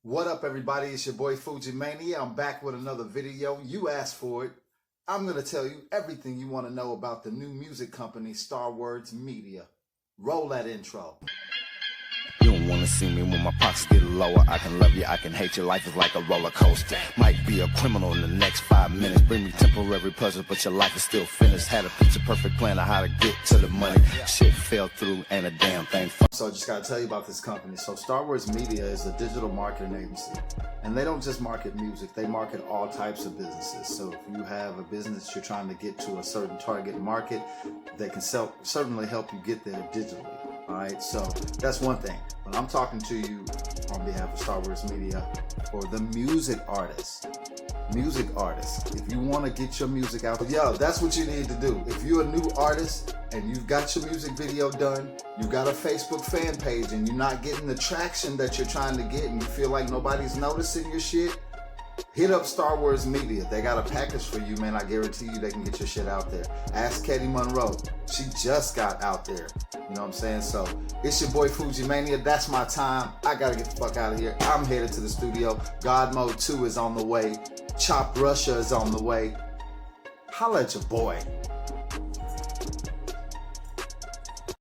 What up, everybody? It's your boy Fuji Mania. I'm back with another video. You asked for it. I'm going to tell you everything you want to know about the new music company, Star Words Media. Roll that intro. You don't wanna see me when my pockets get lower. I can love you, I can hate you. Life is like a roller coaster. Might be a criminal in the next 5 minutes. Bring me temporary pleasure, but your life is still finished. Had a picture perfect plan of how to get to the money. Shit fell through, ain't a damn thing. So I just got to tell you about this company. So Star Words Media is a digital marketing agency. And they don't just market music, they market all types of businesses. So if you have a business you're trying to get to a certain target market, they can certainly help you get there digitally. All right, so that's one thing. But I'm talking to you on behalf of Star Wars Media for the music artists. Music artists. If you want to get your music out, yo, that's what you need to do. If you're a new artist and you've got your music video done, you've got a Facebook fan page and you're not getting the traction that you're trying to get and you feel like nobody's noticing your shit, hit up Star Wars Media. They got a package for you, man. I guarantee you they can get your shit out there. Ask Katie Monroe. She just got out there. You know what I'm saying? So it's your boy Fuji Mania. That's my time. I gotta get the fuck out of here. I'm headed to the studio. God Mode 2 is on the way. Chop Russia is on the way. Holla at your boy.